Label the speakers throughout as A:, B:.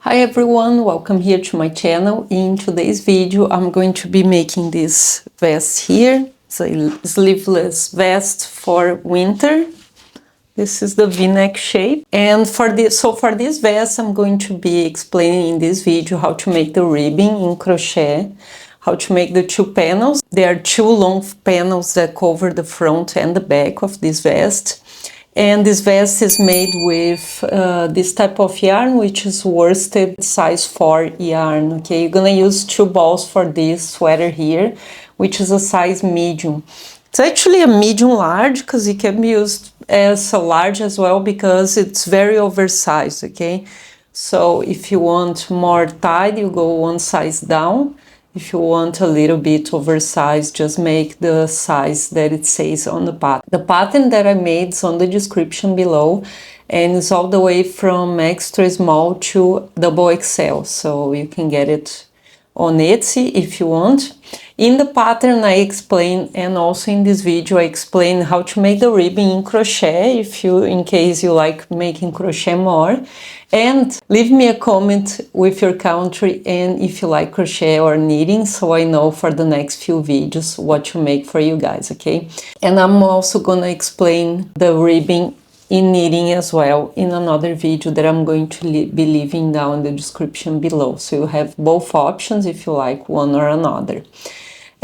A: Hi everyone, welcome here to my channel. In today's video I'm going to be making this vest here. It's a sleeveless vest for winter. This is the V-neck shape, and for this vest I'm going to be explaining in this video how to make the ribbing in crochet, how to make the two panels. There are two long panels that cover the front and the back of this vest. And this vest is made with this type of yarn, which is worsted size 4 yarn. Okay, you're gonna use 2 balls for this sweater here, which is a size medium. It's actually a medium large because it can be used as a large as well because it's very oversized. Okay, so if you want more tight, you go one size down. If you want a little bit oversized, just make the size that it says on the pattern. The pattern that I made is on the description below, and it's all the way from extra small to double XL, so you can get it on Etsy if you want. In the pattern I explain, and also in this video I explain how to make the ribbing in crochet, in case you like making crochet more. And leave me a comment with your country and if you like crochet or knitting, so I know for the next few videos what to make for you guys, okay? And I'm also gonna explain the ribbing in knitting as well in another video that I'm going to be leaving down in the description below, so you have both options if you like one or another.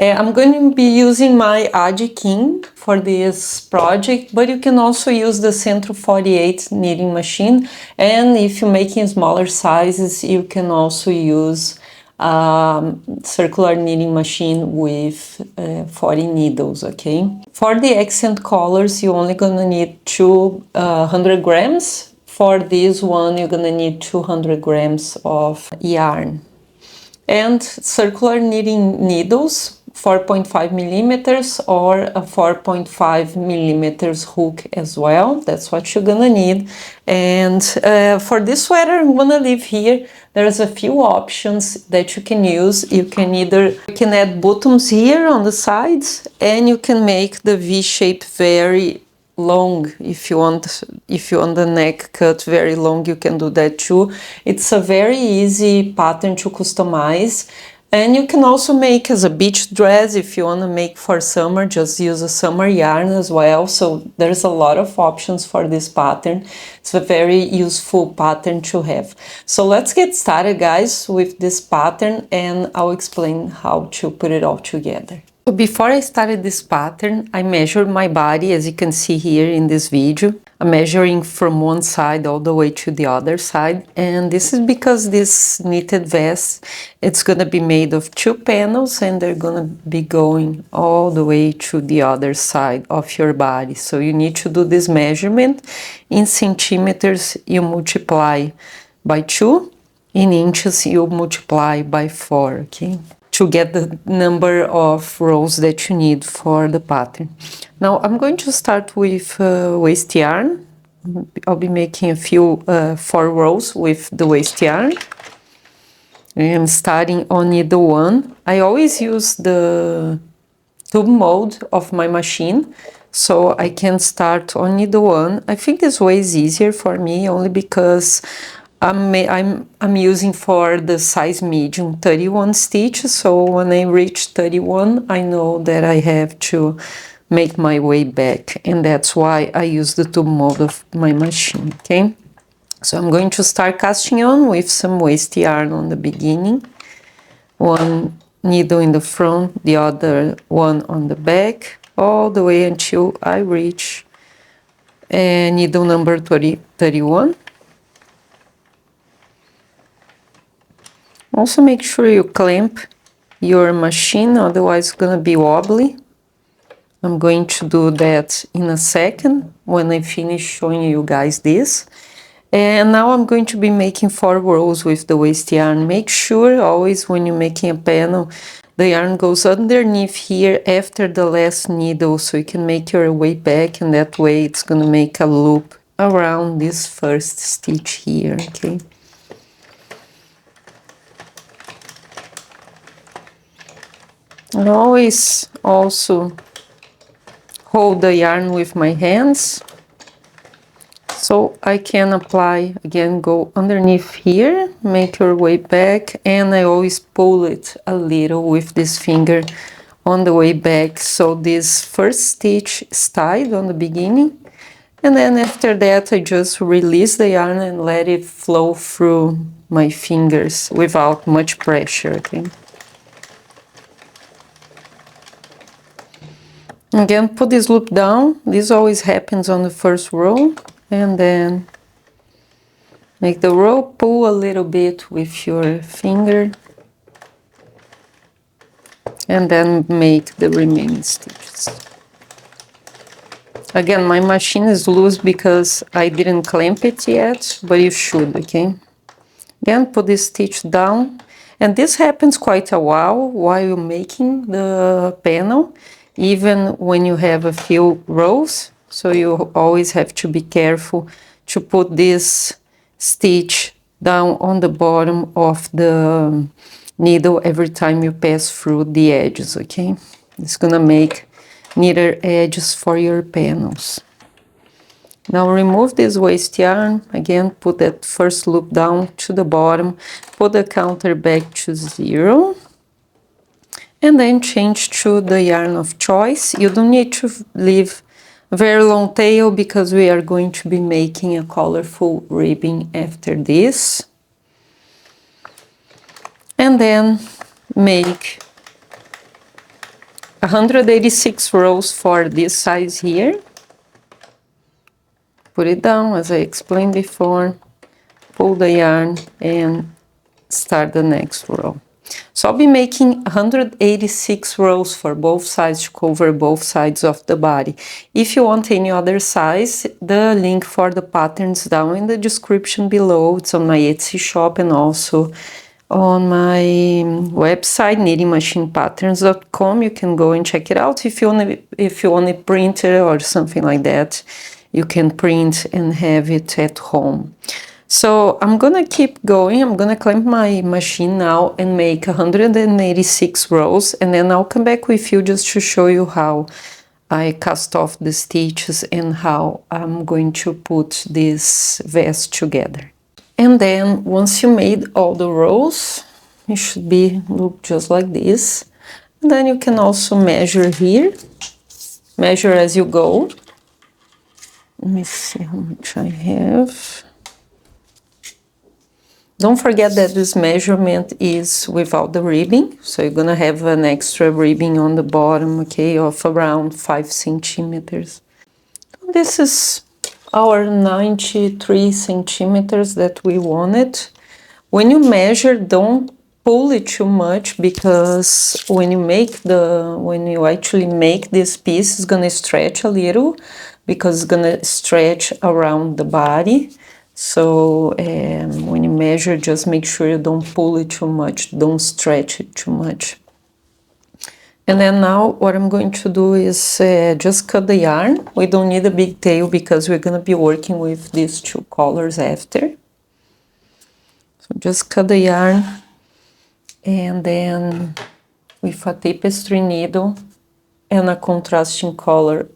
A: I'm going to be using my Addi King for this project, but you can also use the Sentro 48 knitting machine, and if you're making smaller sizes you can also use circular knitting machine with 40 needles, okay? For the accent colors, you're only gonna need 200 grams. For this one, you're gonna need 200 grams of yarn. And circular knitting needles, 4.5 millimeters or a 4.5 millimeters hook as well. That's what you're gonna need. And for this sweater I'm gonna leave here, there's a few options that you can use. You can add buttons here on the sides, and you can make the V shape very long. If you want the neck cut very long, you can do that too. It's a very easy pattern to customize. And you can also make as a beach dress if you want to make for summer, just use a summer yarn as well. So there's a lot of options for this pattern. It's a very useful pattern to have. So let's get started, guys, with this pattern, and I'll explain how to put it all together. So before I started this pattern, I measured my body, as you can see here in this video. I'm measuring from one side all the way to the other side, and this is because this knitted vest, it's gonna be made of 2 panels and they're gonna be going all the way to the other side of your body. So you need to do this measurement. In centimeters you multiply by 2, in inches you multiply by 4, okay, to get the number of rows that you need for the pattern. Now I'm going to start with waste yarn. I'll be making a few 4 rows with the waste yarn. I'm starting on needle 1. I always use the tube mode of my machine, so I can start on needle 1. I think this way is easier for me, only because I'm using for the size medium 31 stitches, so when I reach 31 I know that I have to make my way back, and that's why I use the tube mode of my machine, okay? So I'm going to start casting on with some waste yarn on the beginning, one needle in the front, the other one on the back, all the way until I reach needle number 31. Also make sure you clamp your machine, otherwise it's gonna be wobbly. I'm going to do that in a second when I finish showing you guys this. And now I'm going to be making 4 rows with the waste yarn. Make sure always when you're making a panel, the yarn goes underneath here after the last needle, so you can make your way back, and that way it's gonna make a loop around this first stitch here, okay? I always also hold the yarn with my hands So I can apply, again, go underneath here, make your way back, and I always pull it a little with this finger on the way back, so this first stitch is tied on the beginning, and then after that I just release the yarn and let it flow through my fingers without much pressure, okay? Again, put this loop down. This always happens on the first row, and then make the rope, pull a little bit with your finger, and then make the remaining stitches. Again, my machine is loose because I didn't clamp it yet, but you should, okay? Again, put this stitch down, and this happens quite a while you're making the panel, even when you have a few rows, so you always have to be careful to put this stitch down on the bottom of the needle every time you pass through the edges, okay? It's gonna make neater edges for your panels. Now remove this waste yarn, again put that first loop down to the bottom, put the counter back to 0, and then change to the yarn of choice. You don't need to leave a very long tail because we are going to be making a colorful ribbing after this. And then make 186 rows for this size here. Put it down as I explained before, pull the yarn and start the next row. So I'll be making 186 rows for both sides to cover both sides of the body. If you want any other size, the link for the patterns down in the description below. It's on my Etsy shop and also on my website, knittingmachinepatterns.com. You can go and check it out. If you want it printed or something like that, you can print and have it at home. So I'm gonna keep going. I'm gonna clamp my machine now and make 186 rows, and then I'll come back with you just to show you how I cast off the stitches and how I'm going to put this vest together. And then once you made all the rows, it should look just like this. And then you can also measure here, measure as you go. Let me see how much I have. Don't forget that this measurement is without the ribbing, so you're gonna have an extra ribbing on the bottom, okay, of around 5 centimeters. This is our 93 centimeters that we wanted. When you measure, don't pull it too much, because when you actually make this piece, it's gonna stretch a little, because it's gonna stretch around the body. So when you measure, just make sure you don't pull it too much, don't stretch it too much. And then now what I'm going to do is just cut the yarn. We don't need a big tail because we're gonna be working with these two colors after. So just cut the yarn, and then with a tapestry needle and a contrasting color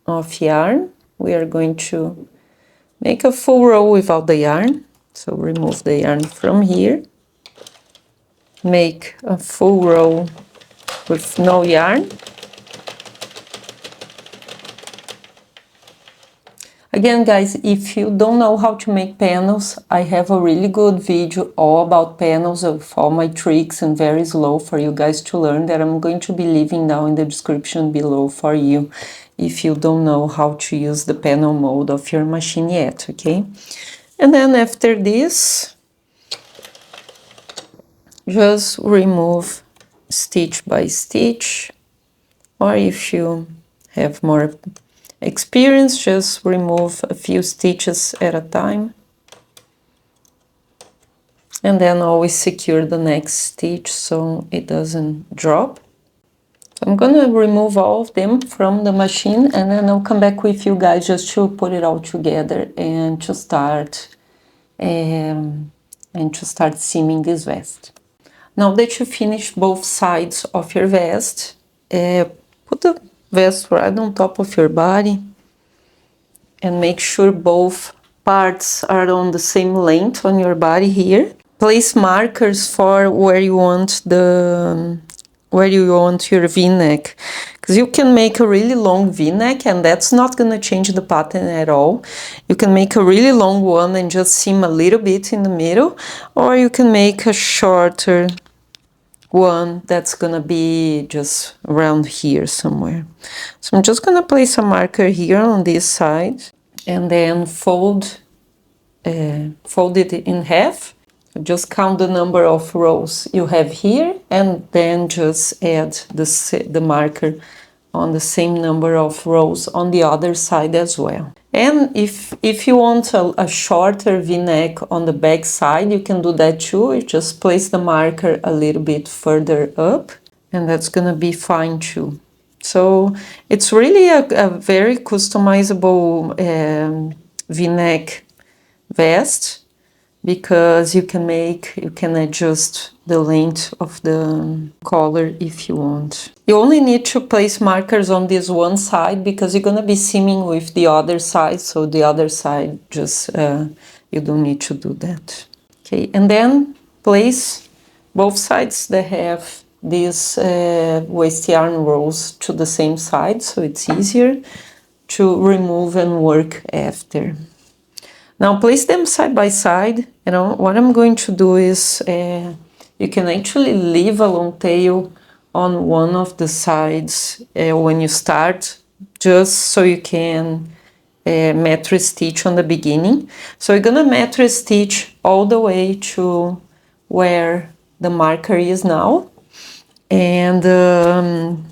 A: of yarn, we are going to make a full row without the yarn. So remove the yarn from here, make a full row with no yarn. Again, guys, if you don't know how to make panels, I have a really good video all about panels with all my tricks and very slow for you guys to learn, that I'm going to be leaving down in the description below for you if you don't know how to use the panel mode of your machine yet, okay? And then after this, just remove stitch by stitch, or if you have more experience, just remove a few stitches at a time, and then always secure the next stitch so it doesn't drop. So I'm gonna remove all of them from the machine, and then I'll come back with you guys just to put it all together and to start seaming this vest. Now that you finish both sides of your vest, put the vest right on top of your body and make sure both parts are on the same length on your body here. Place markers for where you want your V-neck, because you can make a really long V-neck and that's not going to change the pattern at all. You can make a really long one and just seam a little bit in the middle, or you can make a shorter one that's gonna be just around here somewhere. So I'm just gonna place a marker here on this side and then fold it in half. Just count the number of rows you have here and then just add the marker on the same number of rows on the other side as well. And if you want a shorter V-neck on the back side, you can do that too. You just place the marker a little bit further up and that's gonna be fine too. So it's really a very customizable V-neck vest, because you can adjust the length of the collar if you want. You only need to place markers on this one side because you're gonna be seaming with the other side, so the other side just, you don't need to do that. Okay, and then place both sides that have these waste yarn rows to the same side, so it's easier to remove and work after. Now place them side by side. You know, what I'm going to do is, you can actually leave a long tail on one of the sides when you start, just so you can metre stitch on the beginning. So you're gonna metre stitch all the way to where the marker is now. And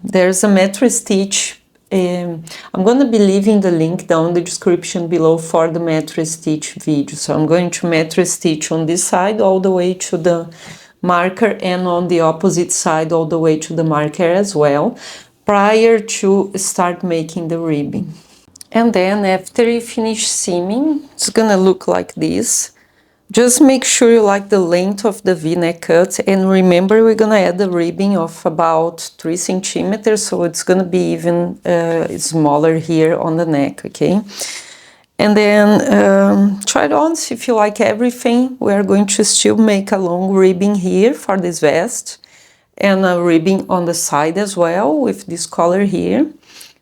A: there's a metre stitch. I'm going to be leaving the link down in the description below for the metre stitch video. So I'm going to metre stitch on this side all the way to the marker and on the opposite side all the way to the marker as well, prior to start making the ribbing. And then after you finish seaming, it's going to look like this. Just make sure you like the length of the V-neck cut, and remember we're gonna add a ribbing of about 3 centimeters, so it's gonna be even smaller here on the neck, okay? And then try it on, see if you like everything. We are going to still make a long ribbing here for this vest, and a ribbing on the side as well with this color here.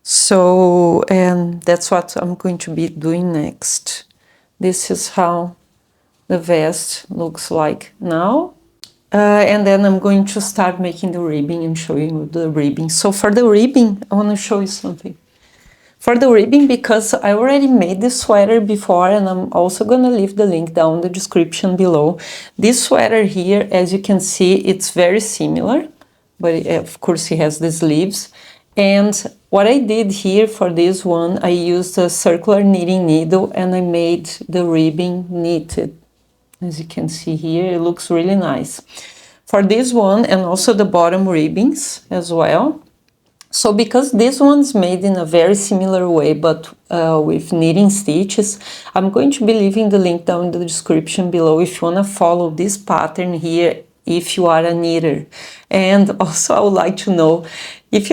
A: So, and that's what I'm going to be doing next. This is how the vest looks like now, and then I'm going to start making the ribbing and showing you the ribbing. So for the ribbing, I want to show you something. For the ribbing, because I already made this sweater before, and I'm also going to leave the link down in the description below. This sweater here, as you can see, it's very similar, but of course it has the sleeves. And what I did here for this one, I used a circular knitting needle and I made the ribbing knitted. As you can see here, it looks really nice. For this one, and also the bottom ribbings as well. So because this one's made in a very similar way, but with knitting stitches, I'm going to be leaving the link down in the description below if you want to follow this pattern here, if you are a knitter. And also I would like to know if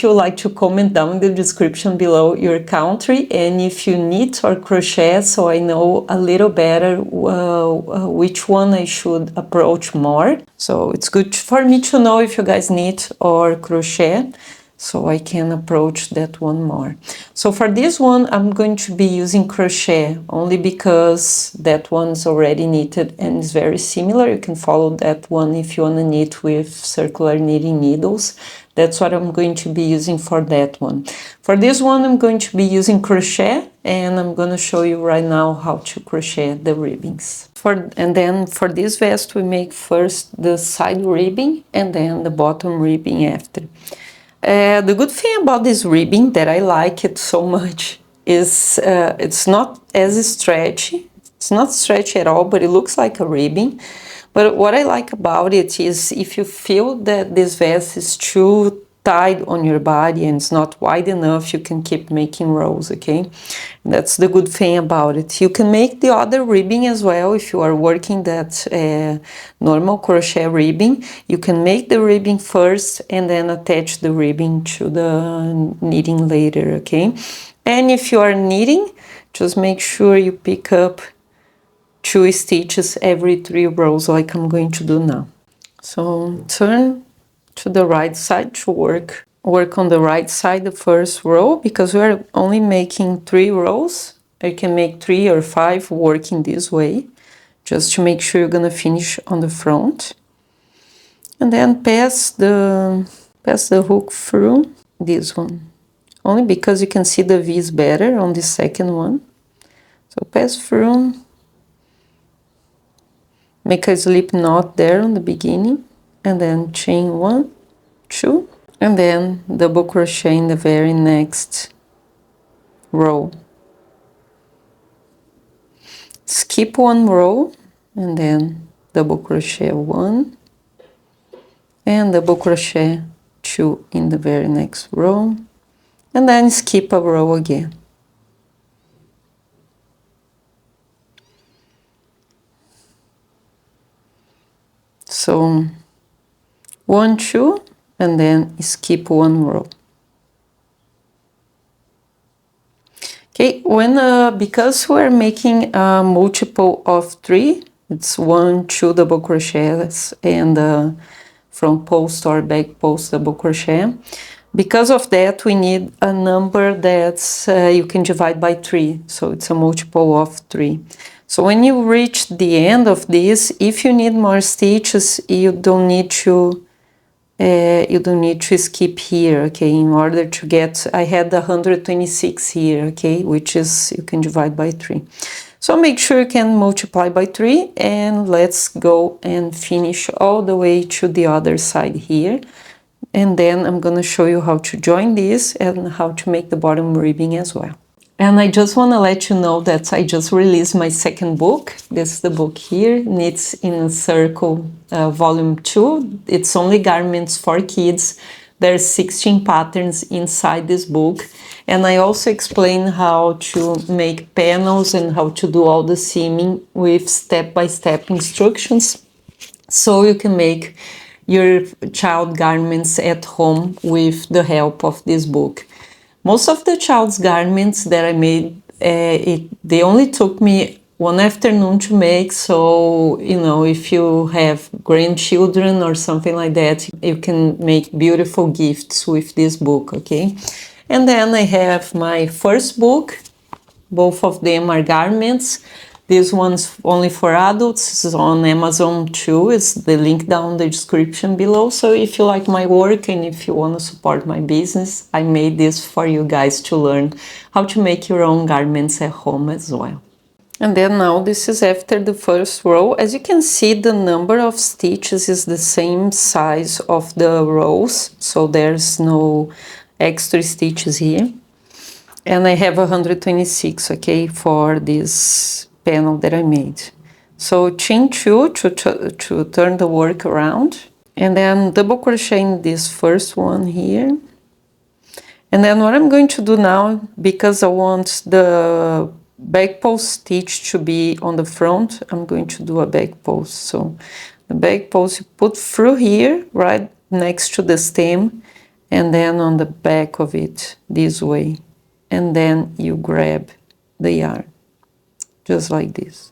A: you like to comment down in the description below your country and if you knit or crochet, so I know a little better which one I should approach more. So it's good for me to know if you guys knit or crochet, so I can approach that one more. So for this one, I'm going to be using crochet only because that one's already knitted and is very similar. You can follow that one if you want to knit with circular knitting needles. That's what I'm going to be using for that one. For this one, I'm going to be using crochet, and I'm going to show you right now how to crochet the ribbings. And then for this vest, we make first the side ribbing and then the bottom ribbing after. The good thing about this ribbing, that I like it so much, is it's not as stretchy. It's not stretchy at all, but it looks like a ribbing. But what I like about it is if you feel that this vest is too tight on your body and it's not wide enough, you can keep making rows, okay? That's the good thing about it. You can make the other ribbing as well if you are working that normal crochet ribbing. You can make the ribbing first and then attach the ribbing to the knitting later, okay? And if you are knitting, just make sure you pick up 2 stitches every 3 rows like I'm going to do now. So turn to the right side to work on the right side the first row, because we're only making 3 rows. You can make 3 or 5 working this way, just to make sure you're gonna finish on the front. And then pass the hook through this one, only because you can see the V's better on the second one. So pass through, make a slip knot there on the beginning, and then chain 1, 2, and then double crochet in the very next row. Skip 1 row, and then double crochet 1, and double crochet 2 in the very next row, and then skip a row again. So 1, 2, and then skip 1 row. Okay, because we're making a multiple of 3, it's 1, 2 double crochets and front post or back post double crochet. Because of that, we need a number that's you can divide by 3, so it's a multiple of 3. So when you reach the end of this, if you need more stitches, you don't need to skip here, okay? In order to get, I had 126 here, okay, which is you can divide by 3. So make sure you can multiply by 3, and let's go and finish all the way to the other side here. And then I'm gonna show you how to join this and how to make the bottom ribbing as well. And I just want to let you know that I just released my second book. This is the book here, Knits in a Circle, volume 2. It's only garments for kids. There's 16 patterns inside this book. And I also explain how to make panels and how to do all the seaming with step-by-step instructions, so you can make your child garments at home with the help of this book. Most of the child's garments that I made, they only took me 1 afternoon to make, so, you know, if you have grandchildren or something like that, you can make beautiful gifts with this book, okay? And then I have my first book. Both of them are garments. This one's only for adults. It's on Amazon too. It's the link down in the description below. So if you like my work and if you want to support my business, I made this for you guys to learn how to make your own garments at home as well. And then now this is after the first row. As you can see, the number of stitches is the same size of the rows, so there's no extra stitches here. And I have 126, okay, for this panel that I made. So chain 2 to turn the work around, and then double crochet in this first one here. And then what I'm going to do now, because I want the back post stitch to be on the front, I'm going to do a back post. So the back post you put through here, right next to the stem, and then on the back of it this way. And then you grab the yarn, just like this.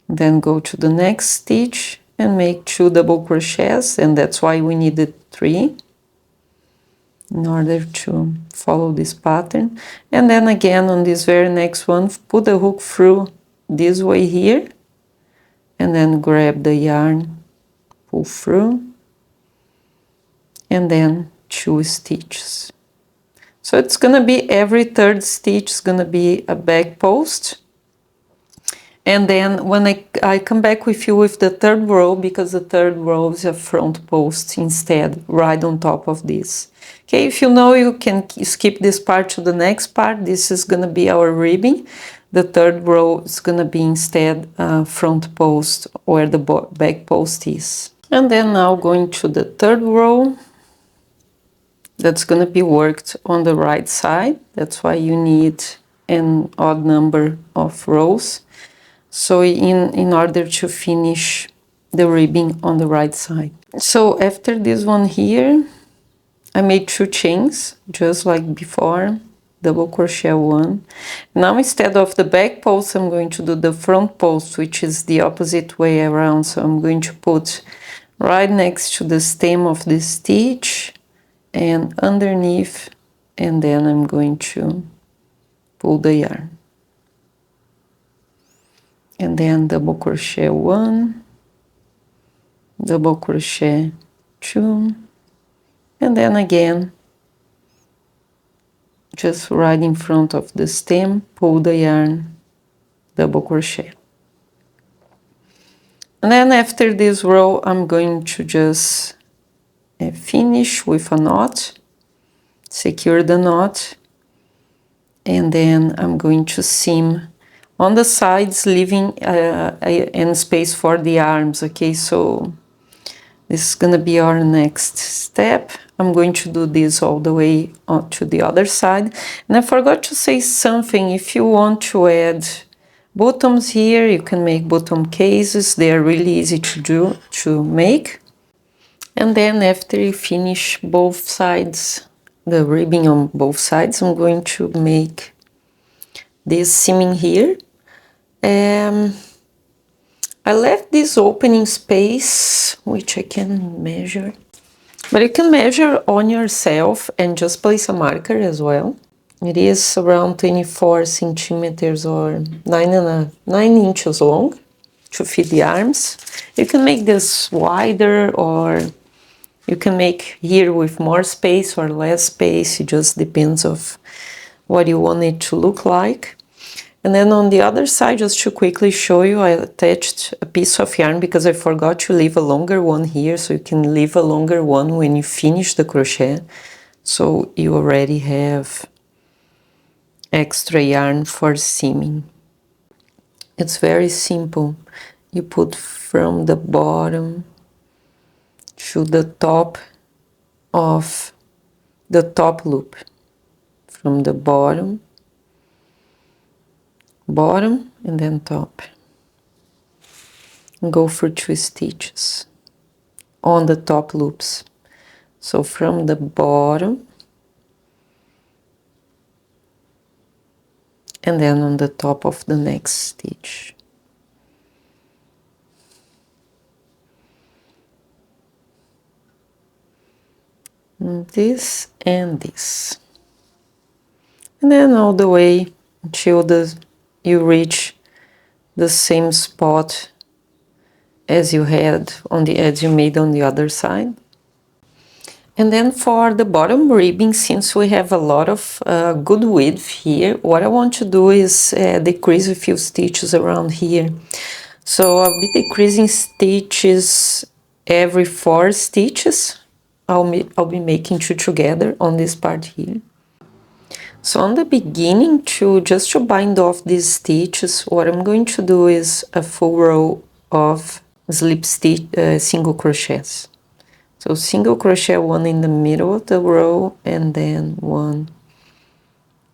A: Then go to the next stitch and make 2 double crochets, and that's why we needed 3 in order to follow this pattern. And then again on this very next one, put the hook through this way here, and then grab the yarn, pull through, and then 2 stitches. So it's gonna be every 3rd stitch is gonna be a back post. And then when I come back with you with the 3rd row, because the 3rd row is a front post instead, right on top of this. Okay, if you know, you can skip this part to the next part. This is gonna be our ribbing. The 3rd row is gonna be instead front post where the back post is. And then now going to the 3rd row. That's going to be worked on the right side. That's why you need an odd number of rows. So in order to finish the ribbing on the right side. So after this one here, I made 2 chains, just like before. double crochet 1. Now instead of the back post, I'm going to do the front post, which is the opposite way around. So I'm going to put right next to the stem of the stitch and underneath, and then I'm going to pull the yarn. And then double crochet 1, double crochet 2, and then again, just right in front of the stem, pull the yarn, double crochet. And then after this row, I'm going to just finish with a knot, secure the knot, and then I'm going to seam on the sides, leaving an space for the arms, okay? So this is gonna be our next step. I'm going to do this all the way on to the other side. And I forgot to say something. If you want to add bottoms here, you can make bottom cases. They are really easy to do, to make. And then after you finish both sides, the ribbing on both sides, I'm going to make this seaming here. I left this opening space, which I can measure. But you can measure on yourself and just place a marker as well. It is around 24 centimeters or 9 inches long to fit the arms. You can make this wider, or you can make here with more space or less space. It just depends of what you want it to look like. And then on the other side, just to quickly show you, I attached a piece of yarn because I forgot to leave a longer one here, so you can leave a longer one when you finish the crochet. So you already have extra yarn for seaming. It's very simple. You put from the bottom to the top of the top loop. From the bottom, and then top. And go for 2 stitches on the top loops. So from the bottom, and then on the top of the next stitch. And this and this. And then all the way until you reach the same spot as you had as you made on the other side. And then for the bottom ribbing, since we have a lot of good width here, what I want to do is decrease a few stitches around here. So I'll be decreasing stitches every 4 stitches. I'll be making 2 together on this part here. So on the beginning, just to bind off these stitches, what I'm going to do is a full row of slip stitch, single crochets. So single crochet 1 in the middle of the row, and then 1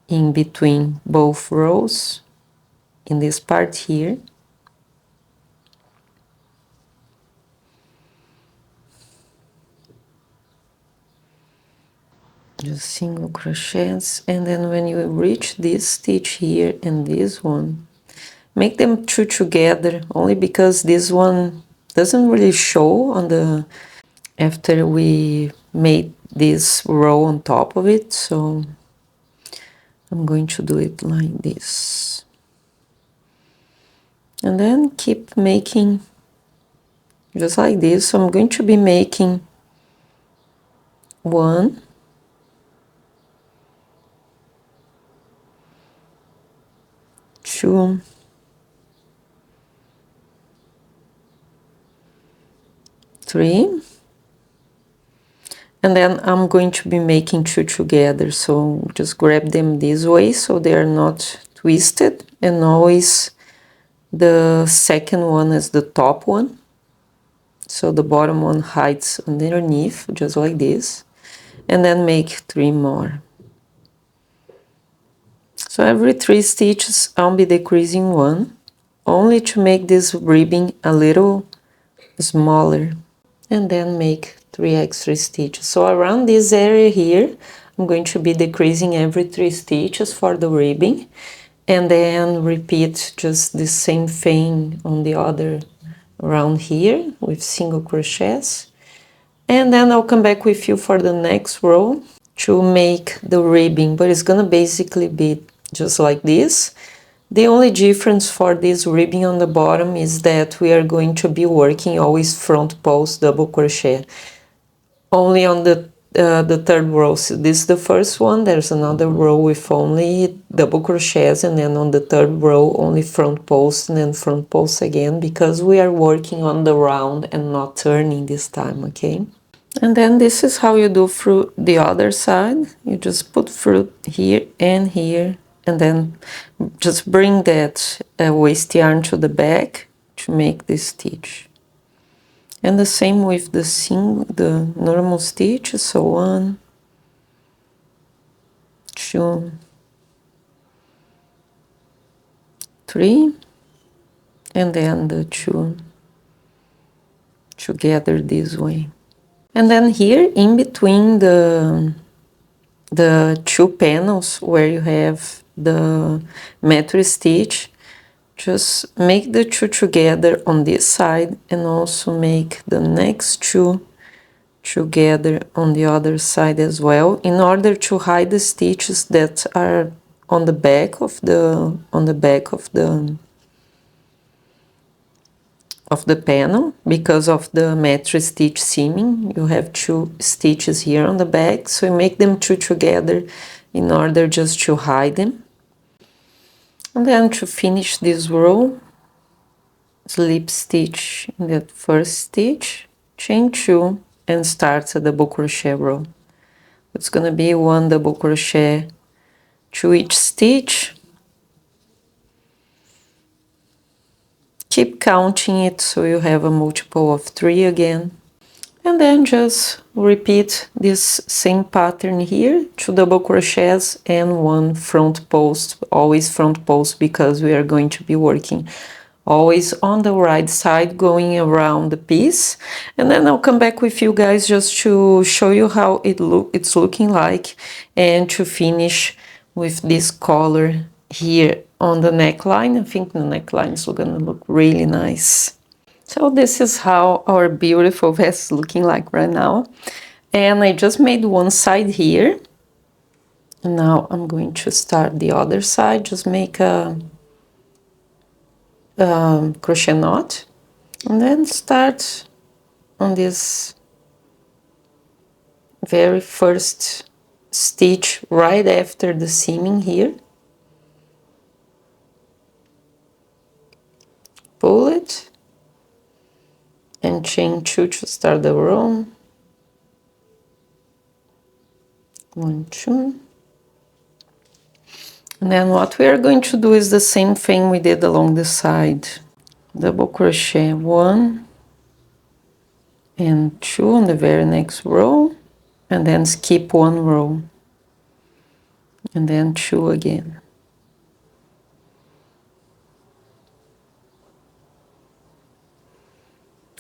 A: in between both rows in this part here. Just single crochets, and then when you reach this stitch here and this one, make them 2 together, only because this one doesn't really show on the after we made this row on top of it, so I'm going to do it like this. And then keep making just like this. So I'm going to be making 1, 2, 3, and then I'm going to be making 2 together. So just grab them this way so they are not twisted, and always the second one is the top one, so the bottom one hides underneath, just like this, and then make 3 more. So every 3 stitches I'll be decreasing 1, only to make this ribbing a little smaller, and then make 3 extra stitches. So around this area here, I'm going to be decreasing every 3 stitches for the ribbing, and then repeat just the same thing on the other around here with single crochets. And then I'll come back with you for the next row to make the ribbing, but it's gonna basically be just like this. The only difference for this ribbing on the bottom is that we are going to be working always front post double crochet. Only on the third row. So this is the first one. There's another row with only double crochets, and then on the third row only front post and then front post again, because we are working on the round and not turning this time, okay? And then this is how you do through the other side. You just put through here, and then just bring that waste yarn to the back to make this stitch. And the same with the normal stitch. So 1, 2, 3, and then the 2 together this way. And then here in between the 2 panels where you have the metro stitch, just make the 2 together on this side, and also make the next 2 together on the other side as well, in order to hide the stitches that are on the back of the panel. Because of the metro stitch seaming, you have 2 stitches here on the back, so you make them 2 together in order just to hide them. And then to finish this row, slip stitch in that first stitch, chain 2, and start a double crochet row. It's gonna be 1 double crochet to each stitch. Keep counting it so you have a multiple of 3 again. And then just repeat this same pattern here, 2 double crochets and 1 front post, always front post, because we are going to be working always on the right side going around the piece. And then I'll come back with you guys just to show you how it's looking like, and to finish with this color here on the neckline. I think the neckline is gonna look really nice. So this is how our beautiful vest is looking like right now. And I just made one side here. And now I'm going to start the other side. Just make a crochet knot. And then start on this very first stitch right after the seaming here. Pull it. And chain 2 to start the row. 1, 2. And then what we are going to do is the same thing we did along the side. Double crochet 1 and 2 on the very next row, and then skip 1 row, and then 2 again.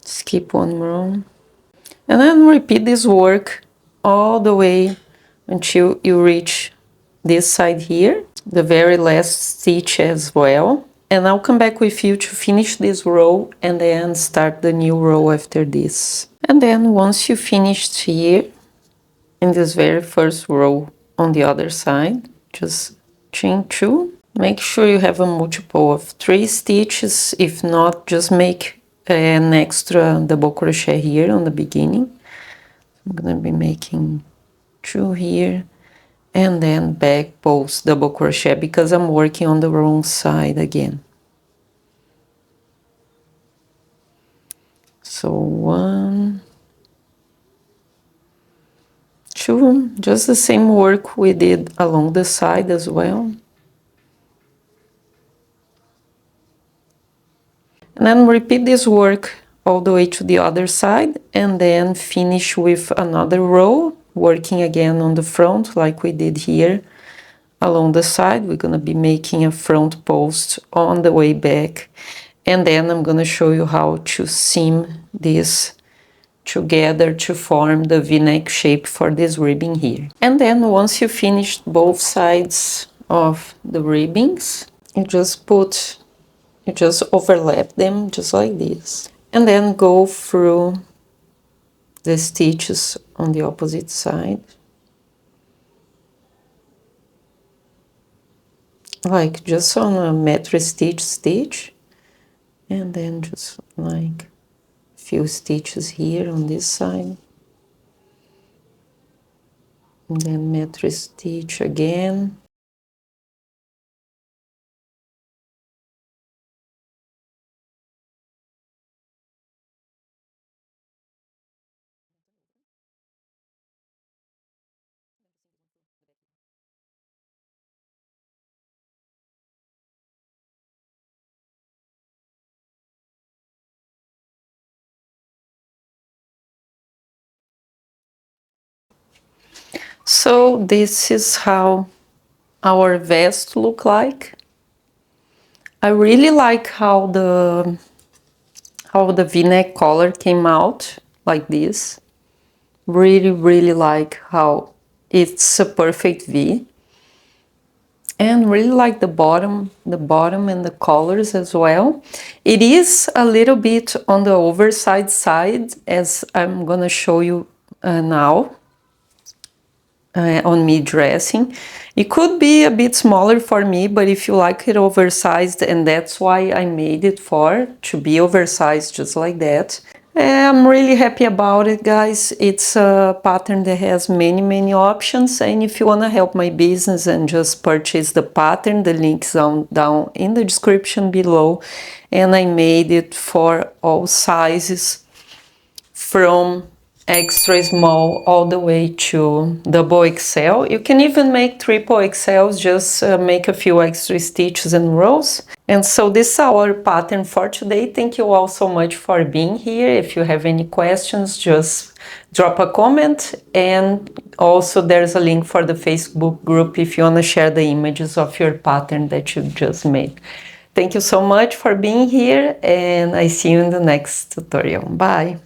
A: Skip 1 row, and then repeat this work all the way until you reach this side here, the very last stitch as well. And I'll come back with you to finish this row and then start the new row after this. And then once you finished here in this very first row on the other side, just chain 2. Make sure you have a multiple of 3 stitches. If not, just make an extra double crochet here on the beginning. I'm gonna be making 2 here, and then back post double crochet because I'm working on the wrong side again. So 1, 2, just the same work we did along the side as well. And then repeat this work all the way to the other side, and then finish with another row, working again on the front like we did here along the side. We're gonna be making a front post on the way back, and then I'm gonna show you how to seam this together to form the V-neck shape for this ribbing here. And then once you finish both sides of the ribbings, you just overlap them just like this. And then go through the stitches on the opposite side. Like just on a metro stitch. And then just like few stitches here on this side, and then metro stitch again, so this is how our vest look like. I really like how the V-neck collar came out like this. Really like how it's a perfect V. And really like the bottom and the collars as well. It is a little bit on the oversized side, as I'm gonna show you now. On me dressing. It could be a bit smaller for me, but if you like it oversized, and that's why I made it to be oversized just like that. I'm really happy about it, guys. It's a pattern that has many options, and if you want to help my business and just purchase the pattern, the link's down in the description below. And I made it for all sizes, from extra small all the way to double XL. You can even make triple XLs, just make a few extra stitches and rows. And so this is our pattern for today. Thank you all so much for being here. If you have any questions, just drop a comment. And also there's a link for the Facebook group if you want to share the images of your pattern that you just made. Thank you so much for being here, and I see you in the next tutorial. Bye!